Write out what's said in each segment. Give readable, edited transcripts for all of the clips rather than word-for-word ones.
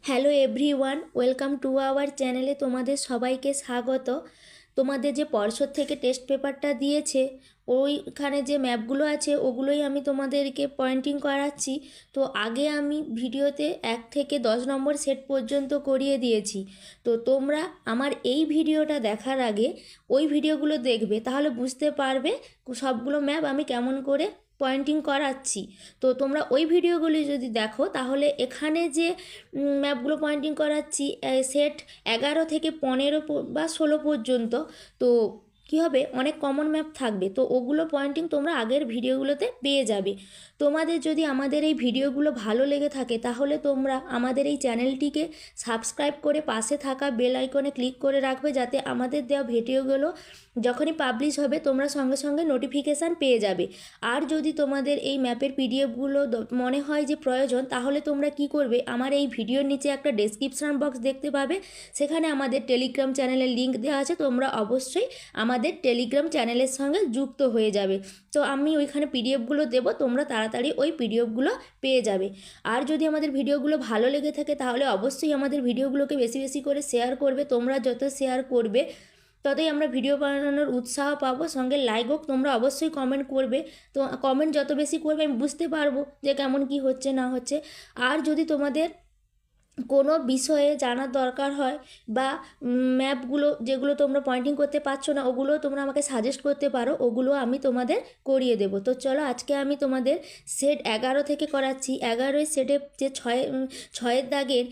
Hello everyone, welcome to our চ্যানেলে তোমাদের সবাইকে স্বাগত। তোমাদের যে পর্ষদ থেকে টেস্ট পেপারটা দিয়েছে ওইখানে যে ম্যাপগুলো আছে ওগুলোই আমি তোমাদেরকে পয়েন্টিং করাচ্ছি। তো আগে আমি ভিডিওতে 1 থেকে 10 নম্বর সেট পর্যন্ত করিয়ে দিয়েছি। তো তোমরা আমার এই ভিডিওটা দেখার আগে ওই ভিডিওগুলো দেখবে, তাহলে বুঝতে পারবে সবগুলো ম্যাপ আমি কেমন করে পয়েন্টিং করাচ্ছি। তো তোমরা ওই ভিডিওগুলি যদি দেখো তাহলে এখানে যে ম্যাপগুলো পয়েন্টিং করাচ্ছি সেট 11 থেকে 15 বা 16 পর্যন্ত। তো কী হবে, অনেক কমন ম্যাপ থাকবে, তো ওগুলো পয়েন্টিং তোমরা আগের ভিডিওগুলোতে পেয়ে যাবে। তোমাদের যদি আমাদের এই ভিডিওগুলো ভালো লেগে থাকে তাহলে তোমরা আমাদের এই চ্যানেলটিকে সাবস্ক্রাইব করে পাশে থাকা বেল আইকনে ক্লিক করে রাখবে, যাতে আমাদের দেওয়া ভিডিওগুলো যখনই পাবলিশ হবে তোমরা সঙ্গে সঙ্গে নোটিফিকেশান পেয়ে যাবে। আর যদি তোমাদের এই ম্যাপের পিডিএফগুলো মনে হয় যে প্রয়োজন, তাহলে তোমরা কি করবে, আমার এই ভিডিওর নিচে একটা ডেসক্রিপশান বক্স দেখতে পাবে, সেখানে আমাদের টেলিগ্রাম চ্যানেলের লিঙ্ক দেওয়া আছে, তোমরা অবশ্যই আমাদের টেলিগ্রাম চ্যানেলের সঙ্গে যুক্ত হয়ে যাবে। তো আমি ওইখানে পিডিএফগুলো দেবো, তোমরা তাড়াতাড়ি ওই পিডিএফগুলো পেয়ে যাবে। আর যদি আমাদের ভিডিওগুলো ভালো লেগে থাকে তাহলে অবশ্যই আমাদের ভিডিওগুলোকে বেশি বেশি করে শেয়ার করবে। তোমরা যত শেয়ার করবে ততই আমরা ভিডিও বানানোর উৎসাহ পাবো। সঙ্গে লাইক হোক, তোমরা অবশ্যই কমেন্ট করবে। তো কমেন্ট যত বেশি করবে আমি বুঝতে পারবো যে কেমন কি হচ্ছে না হচ্ছে। আর যদি তোমাদের কোনো বিষয়ে জানার দরকার হয় বা ম্যাপগুলো যেগুলো তোমরা পয়েন্টিং করতে পারছো না ওগুলো তোমরা আমাকে সাজেস্ট করতে পারো, ওগুলো আমি তোমাদের করিয়ে দেবো। তো চলো আজকে আমি তোমাদের সেট 11 থেকে করাচ্ছি। 11 সেটে যে ছয়ের দাগের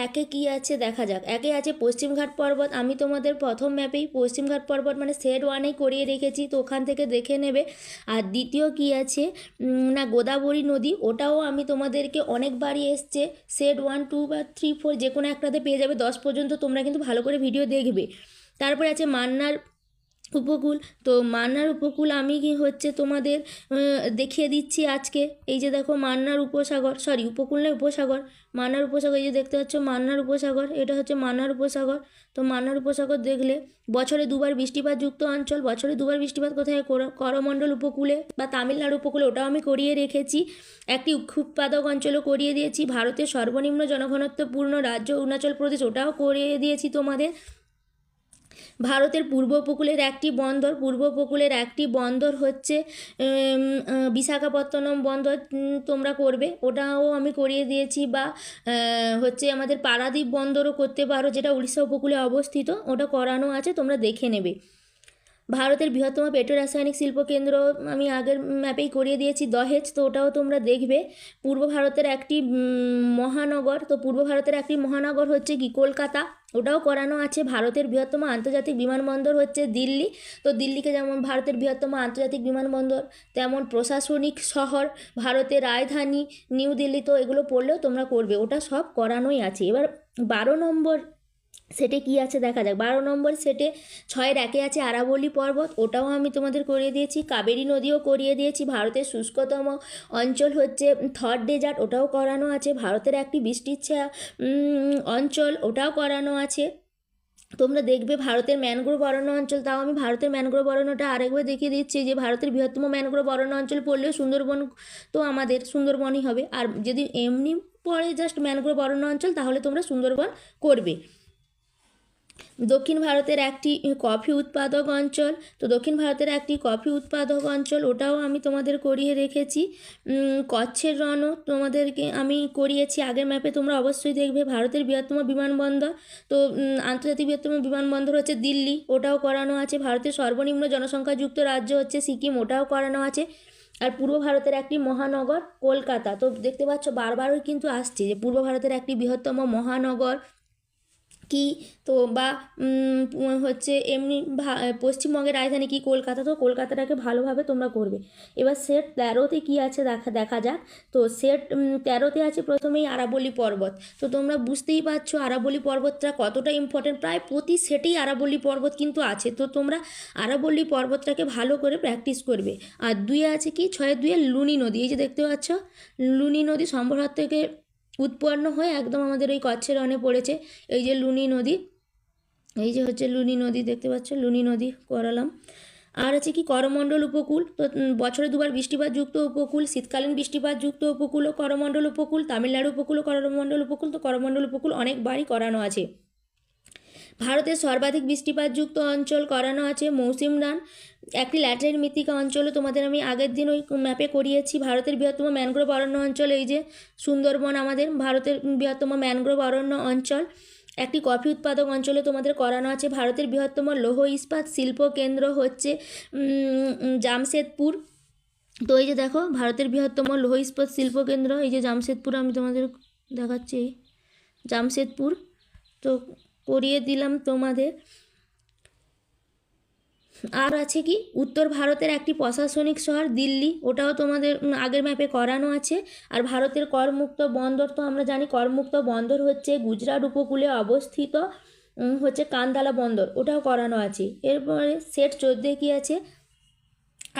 একে কী আছে দেখা যাক। একে আছে পশ্চিমঘাট পর্বত। আমি তোমাদের প্রথম ম্যাপেই পশ্চিমঘাট পর্বত মানে সেট 1-এই করিয়ে রেখেছি, তো ওখান থেকে দেখে নেবে। আর দ্বিতীয় কী আছে না, গোদাবরী নদী, ওটাও আমি তোমাদেরকে অনেকবারই এসছে সেট 1, 2 বা 3, 4 যে কোনো একটাতে পেয়ে যাবে। 10 পর্যন্ত তোমরা কিন্তু ভালো করে ভিডিও দেখবে। তারপরে আছে মান্নার উপকূল। তো মান্নার উপকূল আমি কি হচ্ছে তোমাদের দেখিয়ে দিচ্ছি আজকে। এই যে দেখো মান্নার উপসাগর, সরি উপকূল নয় উপসাগর, মান্নার উপসাগর। এই যে দেখতে পাচ্ছ মান্নার উপসাগর, এটা হচ্ছে মান্নার উপসাগর। তো মান্নার উপসাগর দেখলে বছরে 2বার বৃষ্টিপাত যুক্ত অঞ্চল। বছরে 2বার বৃষ্টিপাত কোথায়, করমণ্ডল উপকূলে বা তামিলনাড়ু উপকূলে, ওটাও আমি করিয়ে রেখেছি। একটি উৎপাদক অঞ্চলও করিয়ে দিয়েছি। ভারতের সর্বনিম্ন জনঘনত্বপূর্ণ রাজ্য অরুণাচল প্রদেশ, ওটাও করিয়ে দিয়েছি তোমাদের। ভারতের পূর্ব উপকূলের একটি বন্দর হচ্ছে বিশাখাপত্তনম বন্দর, তোমরা করবে, ওটাও আমি করিয়ে দিয়েছি। বা হচ্ছে আমাদের পারাদ্বীপ বন্দরও করতে পারো, যেটা উড়িষ্যা উপকূলে অবস্থিত, ওটা করানো আছে, তোমরা দেখে নেবে। ভারতের বৃহত্তম পেট্রো রাসায়নিক শিল্পকেন্দ্র আমি আগের ম্যাপেই করিয়ে দিয়েছি, দহেজ, তো ওটাও তোমরা দেখবে। পূর্ব ভারতের একটি মহানগর, তো পূর্ব ভারতের একটি মহানগর হচ্ছে কি কলকাতা, ওটাও করানো আছে। ভারতের বৃহত্তম আন্তর্জাতিক বিমানবন্দর হচ্ছে দিল্লি। তো দিল্লিকে যেমন ভারতের বৃহত্তম আন্তর্জাতিক বিমানবন্দর, তেমন প্রশাসনিক শহর ভারতের রাজধানী নিউ দিল্লি। তো এগুলো পড়লেও তোমরা করবে, ওটা সব করানোই আছে। এবার 12 নম্বর সেটে কি আছে দেখা যাক। 12 নম্বর সেটে 6-এর একে আছে আরাবল্লী পর্বত, ওটাও আমি তোমাদের করিয়ে দিয়েছি। কাবেরী নদীও করিয়ে দিয়েছি। ভারতের শুষ্কতম অঞ্চল হচ্ছে থর ডেজার্ট, ওটাও করানো আছে। ভারতের একটি বৃষ্টির ছায়া অঞ্চল, ওটাও করানো আছে। তোমরা দেখবে ভারতের ম্যানগ্রোভ অরণ্য অঞ্চল, তাও আমি ভারতের ম্যানগ্রোভ অরণ্যটা আরেকবার দেখিয়ে দিচ্ছি যে ভারতের বৃহত্তম ম্যানগ্রোভ অরণ্য অঞ্চল পড়লেও সুন্দরবন, তো আমাদের সুন্দরবনই হবে। আর যদি এমনি পড়ে জাস্ট ম্যানগ্রোভ অরণ্য অঞ্চল তাহলে তোমরা সুন্দরবন করবে। দক্ষিণ ভারতের একটি কফি উৎপাদক অঞ্চল, তো দক্ষিণ ভারতের একটি কফি উৎপাদক অঞ্চল, ওটাও আমি তোমাদের করিয়ে রেখেছি। কচ্ছের রণও তোমাদেরকে আমি করিয়েছি আগের ম্যাপে, তোমরা অবশ্যই দেখবে। ভারতের বৃহত্তম বিমানবন্দর, তো আন্তর্জাতিক বৃহত্তম বিমানবন্দর হচ্ছে দিল্লি, ওটাও করানো আছে। ভারতের সর্বনিম্ন জনসংখ্যাযুক্ত রাজ্য হচ্ছে সিকিম, ওটাও করানো আছে। আর পূর্ব ভারতের একটি মহানগর কলকাতা। তো দেখতে পাচ্ছ বারবারই কিন্তু আসছে যে পূর্ব ভারতের একটি বৃহত্তম মহানগর কি, তো বা হচ্ছে এমনি পশ্চিমবঙ্গের রাজধানী কি কলকাতা। তো কলকাতাটাকে ভালোভাবে তোমরা করবে। এবার সেট 13তে কী আছে দেখা যাক। তো সেট 13তে আছে প্রথমেই আরাবল্লী পর্বত। তো তোমরা বুঝতেই পারছো আরাবল্লী পর্বতটা কতটা ইম্পর্টেন্ট, প্রায় প্রতি সেটেই আরাবল্লী পর্বত কিন্তু আছে। তো তোমরা আরাবল্লী পর্বতটাকে ভালো করে প্র্যাকটিস করবে। আর 2-এ আছে কি 6-এর 2-এ লুনি নদী। এই যে দেখতে পাচ্ছ লুনি নদী সম্ভবত থেকে উৎপন্ন হয়ে একদম আমাদের ওই কচ্ছের রণে পড়েছে। এই যে লুনি নদী, এই যে হচ্ছে লুনি নদী, দেখতে পাচ্ছ লুনি নদী করালাম। আর আছে কি করমণ্ডল উপকূল, তো বছরে দুবার বৃষ্টিপাতযুক্ত উপকূল, শীতকালীন বৃষ্টিপাতযুক্ত উপকূল ও করমণ্ডল উপকূল, তামিলনাড়ু উপকূল ও করমণ্ডল উপকূল, তো করমণ্ডল উপকূল অনেকবারই করানো আছে। ভারতের সর্বাধিক বৃষ্টিপাতযুক্ত অঞ্চল করানো আছে মৌসিমরান, একটি ল্যাটেরাইট মৃত্তিকা অঞ্চলও তোমাদের আমি আগের দিন ওই ম্যাপে করিয়েছি। ভারতের বৃহত্তম ম্যানগ্রোভ অরণ্য অঞ্চল এই যে সুন্দরবন আমাদের ভারতের বৃহত্তম ম্যানগ্রোভ অরণ্য অঞ্চল। একটি কফি উৎপাদক অঞ্চলে তোমাদের করানো আছে। ভারতের বৃহত্তম লৌহ ইস্পাত শিল্প কেন্দ্র হচ্ছে জামশেদপুর। তো এই যে দেখো ভারতের বৃহত্তম লৌহ ইস্পাত শিল্প কেন্দ্র এই যে জামশেদপুর, আমি তোমাদের দেখাচ্ছি জামশেদপুর, তো করিয়ে দিলাম তোমাদের। আর আছে কি উত্তর ভারতের একটি প্রশাসনিক শহর দিল্লি, ওটাও তোমাদের আগের ম্যাপে করানো আছে। আর ভারতের করমুক্ত বন্দর, তো আমরা জানি করমুক্ত বন্দর হচ্ছে গুজরাট উপকূলে অবস্থিত হচ্ছে কান্দালা বন্দর, ওটাও করানো আছে। এরপরে সেট 14 কি আছে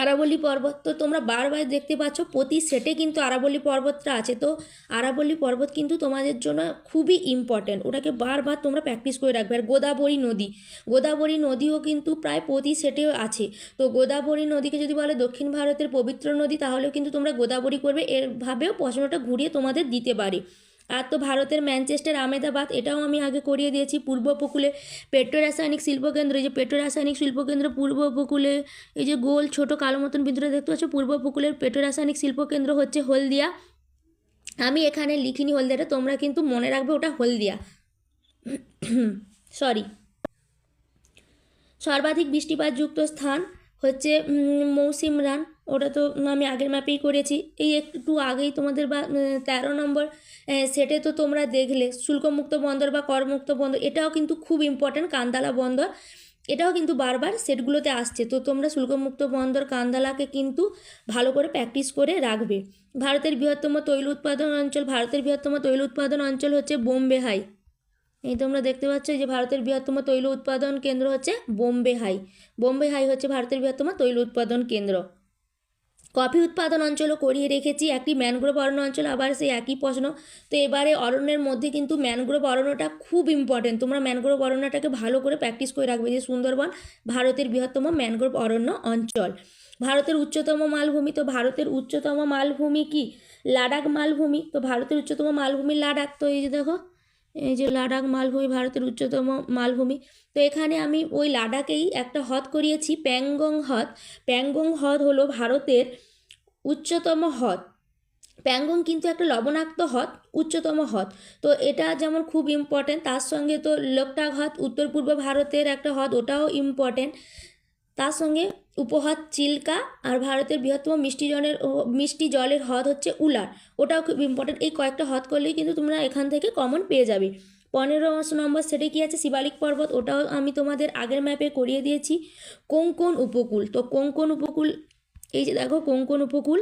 আরাবল্লী পর্বত, তো তোমরা বারবার দেখতে পাচ্ছ প্রতি সেটে কিন্তু আরাবল্লী পর্বতটা আছে। তো আরাবল্লী পর্বত কিন্তু তোমাদের জন্য খুবই ইম্পর্ট্যান্ট, ওটাকে বারবার তোমরা প্র্যাকটিস করে রাখবে। আর গোদাবরী নদী, গোদাবরী নদীও কিন্তু প্রায় প্রতি সেটেও আছে। তো গোদাবরী নদীকে যদি বলে দক্ষিণ ভারতের পবিত্র নদী, তাহলেও কিন্তু তোমরা গোদাবরী করবে, এরভাবেও প্রশ্নটা ঘুরিয়ে তোমাদের দিতে পারে। আর তো ভারতের ম্যানচেস্টার আহমেদাবাদ, এটাও আমি আগে করিয়ে দিয়েছি। পূর্ব উপকূলে পেট্রোরাসায়নিক শিল্পকেন্দ্র, এই যে পেট্রোরাসায়নিক শিল্পকেন্দ্র পূর্ব উপকূলে, এই যে গোল ছোট কালো মতন বিন্দুটা দেখতে পাচ্ছ, পূর্ব উপকূলের পেট্রোরাসায়নিক শিল্পকেন্দ্র হচ্ছে হলদিয়া। আমি এখানে লিখিনি হলদিয়াটা, তোমরা কিন্তু মনে রাখবে ওটা হলদিয়া, সরি। সর্বাধিক বৃষ্টিপাতযুক্ত স্থান হচ্ছে মৌসিমরান, ওটা তো আমি আগের ম্যাপেই করেছি। এই একটু আগেই তোমাদের বা 13 নম্বর সেটে তো তোমরা দেখলে শুল্কমুক্ত বন্দর বা করমুক্ত বন্দর, এটাও কিন্তু খুব ইম্পর্ট্যান্ট কান্দালা বন্দর, এটাও কিন্তু বারবার সেটগুলোতে আসছে। তো তোমরা শুল্কমুক্ত বন্দর কান্দালাকে কিন্তু ভালো করে প্র্যাকটিস করে রাখবে। ভারতের বৃহত্তম তৈল উৎপাদন অঞ্চল, ভারতের বৃহত্তম তৈল উৎপাদন অঞ্চল হচ্ছে বোম্বে হাই, এই তোমরা দেখতে পাচ্ছ যে ভারতের বৃহত্তম তৈল উৎপাদন কেন্দ্র হচ্ছে বোম্বে হাই, বোম্বে হাই হচ্ছে ভারতের বৃহত্তম তৈল উৎপাদন কেন্দ্র। কফি উৎপাদন অঞ্চলও করিয়ে রেখেছি, একটি ম্যানগ্রোভ অরণ্য অঞ্চল, আবার সেই একই প্রশ্ন। তো এবারে অরণ্যের মধ্যে কিন্তু ম্যানগ্রোভ অরণ্যটা খুব ইম্পর্টেন্ট, তোমরা ম্যানগ্রোভ অরণ্যটাকে ভালো করে প্র্যাকটিস করে রাখবে যে সুন্দরবন ভারতের বৃহত্তম ম্যানগ্রোভ অরণ্য অঞ্চল। ভারতের উচ্চতম মালভূমি, তো ভারতের উচ্চতম মালভূমি কি লাদাখ মালভূমি, তো ভারতের উচ্চতম মালভূমি লাদাখ, তো এই যে দেখো এই যে লাদাখ মালভূমি ভারতের উচ্চতম মালভূমি। তো এখানে আমি ওই লাদাখেই একটা হ্রদ করিয়েছি প্যাংগং হ্রদ। প্যাংগং হ্রদ হলো ভারতের উচ্চতম হ্রদ, প্যাংগং কিন্তু একটা লবণাক্ত হ্রদ, উচ্চতম হ্রদ। তো এটা যেমন খুব ইম্পর্টেন্ট, তার সঙ্গে তো লোকটাক হ্রদ উত্তর পূর্ব ভারতের একটা হ্রদ, ওটাও ইম্পর্টেন্ট। তার সঙ্গে উপহ্রদ চিল্কা, আর ভারতের বৃহত্তম মিষ্টি জলের হ্রদ হচ্ছে উলার, ওটাও খুব ইম্পর্টেন্ট। এই কয়েকটা হ্রদ করলেই কিন্তু তোমরা এখান থেকে কমন পেয়ে যাবে। 15 নম্বর সেটে কী আছে শিবালিক পর্বত, ওটাও আমি তোমাদের আগের ম্যাপে করিয়ে দিয়েছি। কোঙ্কণ উপকূল, তো কোঙ্কণ উপকূল এই যে দেখো কোঙ্কণ উপকূল,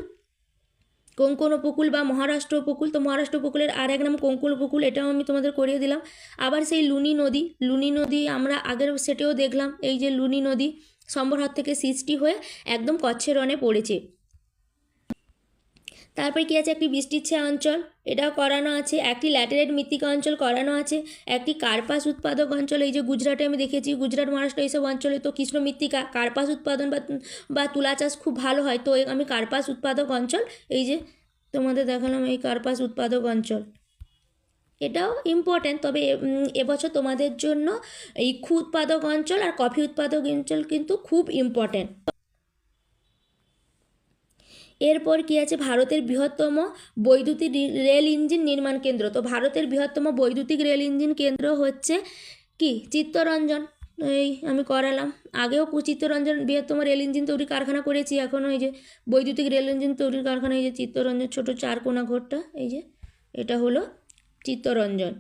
কোঙ্কণ উপকূল বা মহারাষ্ট্র উপকূল, তো মহারাষ্ট্র উপকূলের আর এক নাম কোঙ্কণ উপকূল, এটাও আমি তোমাদের করিয়ে দিলাম। আবার সেই লুনি নদী, লুনি নদী আমরা আগের সেটেও দেখলাম, এই যে লুনি নদী সম্বরহাট থেকে সৃষ্টি হয়ে একদম কচ্ছের রণে পড়েছে। তারপরে কী আছে একটি বৃষ্টির ছায়া অঞ্চল, এটাও করানো আছে। একটি ল্যাটেরাইট মৃত্তিকা অঞ্চল করানো আছে। একটি কার্পাস উৎপাদক অঞ্চল, এই যে গুজরাটে আমি দেখেছি, গুজরাট মহারাষ্ট্র এইসব অঞ্চলে তো কৃষ্ণ মৃত্তিকা কার্পাস উৎপাদন বা তুলা চাষ খুব ভালো হয়, তো আমি কার্পাস উৎপাদক অঞ্চল এই যে তোমাদের দেখালাম এই কার্পাস উৎপাদক অঞ্চল, এটাও ইম্পর্ট্যান্ট। তবে এবছর তোমাদের জন্য ইক্ষু উৎপাদক অঞ্চল আর কফি উৎপাদক অঞ্চল কিন্তু খুব ইম্পর্ট্যান্ট। এরপর কি আছে ভারতের বৃহত্তম বৈদ্যুতিক রেল ইঞ্জিন নির্মাণ কেন্দ্র, তো ভারতের বৃহত্তম বৈদ্যুতিক রেল ইঞ্জিন কেন্দ্র হচ্ছে কি চিত্তরঞ্জন, এই আমি করালাম আগেও চিত্তরঞ্জন বৃহত্তম রেল ইঞ্জিন তৈরি কারখানা করেছি, এখনও এই যে বৈদ্যুতিক রেল ইঞ্জিন তৈরির কারখানা, এই যে চিত্তরঞ্জন ছোট চারকোনা ঘরটা, এই যে এটা হলো চিত্তরঞ্জন।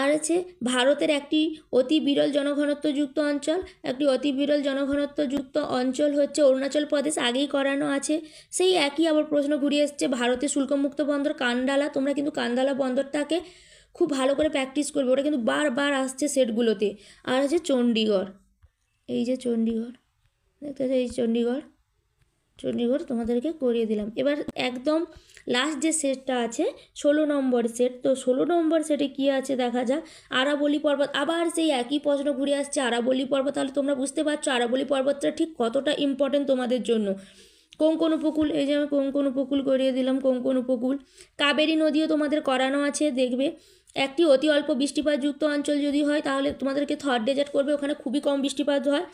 আর আছে ভারতের একটি অতি বিরল জনঘনত্বযুক্ত অঞ্চল, একটি অতি বিরল জনঘনত্বযুক্ত অঞ্চল হচ্ছে অরুণাচল প্রদেশ, আগেই করানো আছে। সেই একই আবার প্রশ্ন ঘুরিয়ে এসছে ভারতের শুল্কমুক্ত বন্দর কান্ডালা, তোমরা কিন্তু কান্ডালা বন্দরটাকে খুব ভালো করে প্র্যাকটিস করবে, ওটা কিন্তু বারবার আসছে সেটগুলোতে। আর আছে চণ্ডীগড়, এই যে চণ্ডীগড় দেখতে এই চণ্ডীগড়, চণ্ডীগড় তোমাদেরকে করিয়ে দিলাম। এবার একদম লাস্ট যে সেটটা আছে 16 নম্বর সেট, তো 16 নম্বর সেটে কী আছে দেখা যাক। আরাবলি পর্বত, আবার সেই একই প্রশ্ন ঘুরে আসছে আরাবলি পর্বত। তাহলে তোমরা বুঝতে পারছো আরাবলি পর্বতটা ঠিক কতটা ইম্পর্টেন্ট তোমাদের জন্য। কোঙ্কণ উপকূল, এই যে আমি কোঙ্কণ উপকূল করিয়ে দিলাম, কোঙ্কণ উপকূল। কাবেরী নদীও তোমাদের করানো আছে, দেখবে। একটি অতি অল্প বৃষ্টিপাতযুক্ত অঞ্চল যদি হয় তাহলে তোমাদেরকে থর ডেজার্ট করবে, ওখানে খুবই কম বৃষ্টিপাত হয়।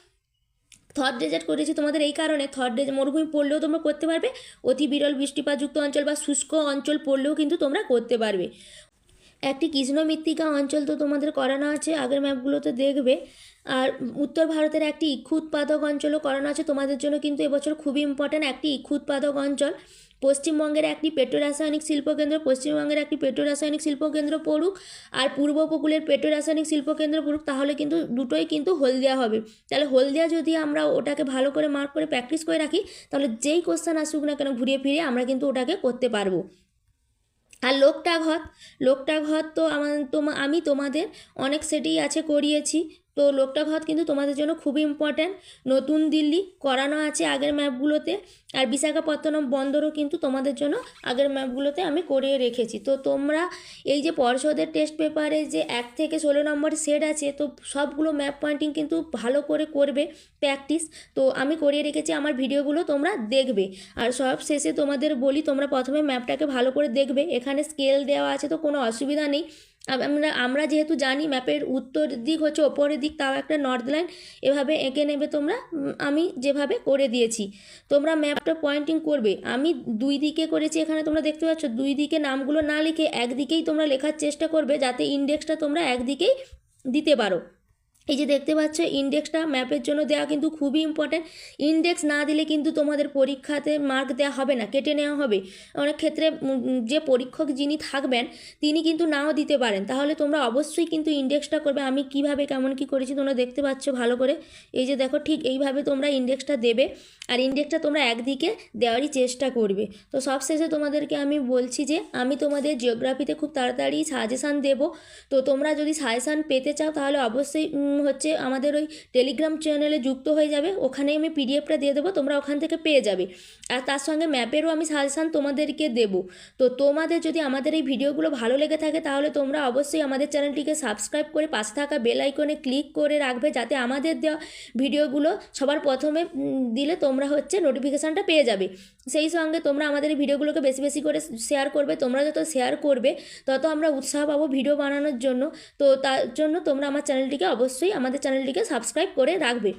থর ডেজার্ট করেছি তোমাদের এই কারণে, থর ডেজার্ট মরুভূমি পড়লেও তোমরা করতে পারবে, অতি বিরল বৃষ্টিপাতযুক্ত অঞ্চল বা শুষ্ক অঞ্চল পড়লেও কিন্তু তোমরা করতে পারবে। একটি কৃষ্ণ মৃত্তিকা অঞ্চল তো তোমাদের করানো আছে, আগের ম্যাপগুলোতে দেখবে। আর উত্তর ভারতের একটি ইক্ষু উৎপাদক অঞ্চলও করানো আছে তোমাদের জন্য, কিন্তু এবছর খুবই ইম্পর্ট্যান্ট একটি ইক্ষু উৎপাদক অঞ্চল। পশ্চিমবঙ্গের একটি পেট্রোরাসায়নিক শিল্পকেন্দ্র, পশ্চিমবঙ্গের একটি পেট্রোরাসায়নিক শিল্পকেন্দ্র পড়ুক, আর পূর্ব উপকূলের পেট্রোরাসায়নিক শিল্পকেন্দ্র পড়ুক, তাহলে কিন্তু দুটোই কিন্তু হলদিয়া হবে। তাহলে হলদিয়া যদি আমরা ওটাকে ভালো করে মার্ক করে প্র্যাকটিস করে রাখি, তাহলে যেই কোশ্চেন আসুক না কেন ঘুরিয়ে ফিরিয়ে আমরা কিন্তু ওটাকে করতে পারবো। আর লোকটাক হ্রদ, লোকটাক হ্রদ তো আমি তোমাদের অনেক সেটেই আছে করিয়েছি, তো লোকটাক হ্রদ কিন্তু তোমাদের জন্য খুবই ইম্পর্ট্যান্ট। নতুন দিল্লি করানো আছে আগের ম্যাপগুলোতে, আর বিশাখাপত্তনম বন্দরও কিন্তু তোমাদের জন্য আগের ম্যাপগুলোতে আমি করিয়ে রেখেছি। তো তোমরা এই যে পর্ষদের টেস্ট পেপারে যে 1 থেকে 16 নম্বর সেট আছে, তো সবগুলো ম্যাপ পয়েন্টিং কিন্তু ভালো করে করবে প্র্যাকটিস। তো আমি করিয়ে রেখেছি, আমার ভিডিওগুলো তোমরা দেখবে। আর সব শেষে তোমাদের বলি, তোমরা প্রথমে ম্যাপটাকে ভালো করে দেখবে, এখানে স্কেল দেওয়া আছে তো কোনো অসুবিধা নেই। আমরা যেহেতু জানি ম্যাপের উত্তর দিক হচ্ছে ওপরের দিক, তাও একটা নর্থ লাইন এভাবে এঁকে নেবে তোমরা, আমি যেভাবে করে দিয়েছি। তোমরা ম্যাপটা পয়েন্টিং করবে, আমি দুই দিকে করেছি, এখানে তোমরা দেখতে পাচ্ছ দুই দিকে নামগুলো না লিখে একদিকেই তোমরা লেখার চেষ্টা করবে, যাতে ইন্ডেক্সটা তোমরা একদিকেই দিতে পারো। এই যে দেখতে পাচ্ছ ইন্ডেক্সটা ম্যাপের জন্য দেওয়া কিন্তু খুবই ইম্পর্ট্যান্ট। ইন্ডেক্স না দিলে কিন্তু তোমাদের পরীক্ষাতে মার্ক দেওয়া হবে না, কেটে নেওয়া হবে। অনেক ক্ষেত্রে যে পরীক্ষক যিনি থাকবেন তিনি কিন্তু নাও দিতে পারেন, তাহলে তোমরা অবশ্যই কিন্তু ইন্ডেক্সটা করবে। আমি কিভাবে কেমন কি করেছি তোমরা দেখতে পাচ্ছ ভালো করে, এই যে দেখো ঠিক এইভাবে তোমরা ইন্ডেক্সটা দেবে, আর ইন্ডেক্সটা তোমরা একদিকে দেওয়ারই চেষ্টা করবে। তো সবশেষে তোমাদেরকে আমি বলছি যে আমি তোমাদের জিওগ্রাফিতে খুব তাড়াতাড়ি সাজেশান দেব, তো তোমরা যদি সাজেশান পেতে চাও তাহলে অবশ্যই হচ্ছে আমাদের ওই টেলিগ্রাম চ্যানেলে যুক্ত হয়ে যাবে, ওখানে আমি পিডিএফটা দিয়ে দেবো, তোমরা ওখান থেকে পেয়ে যাবে। আর তার সঙ্গে ম্যাপেরও আমি সাজেশান তোমাদেরকে দেবো। তো তোমাদের যদি আমাদের এই ভিডিওগুলো ভালো লেগে থাকে তাহলে তোমরা অবশ্যই আমাদের চ্যানেলটিকে সাবস্ক্রাইব করে পাশে থাকা বেল আইকনে ক্লিক করে রাখবে, যাতে আমাদের দেওয়া ভিডিওগুলো সবার প্রথমে দিলে তোমরা হচ্ছে নোটিফিকেশানটা পেয়ে যাবে। সেই সঙ্গে তোমরা আমাদের এই ভিডিওগুলোকে বেশি বেশি করে শেয়ার করবে, তোমরা যত শেয়ার করবে তত আমরা উৎসাহ পাবো ভিডিও বানানোর জন্য। তো তার জন্য তোমরা আমাদের চ্যানেলটিকে সাবস্ক্রাইব করে রাখবে।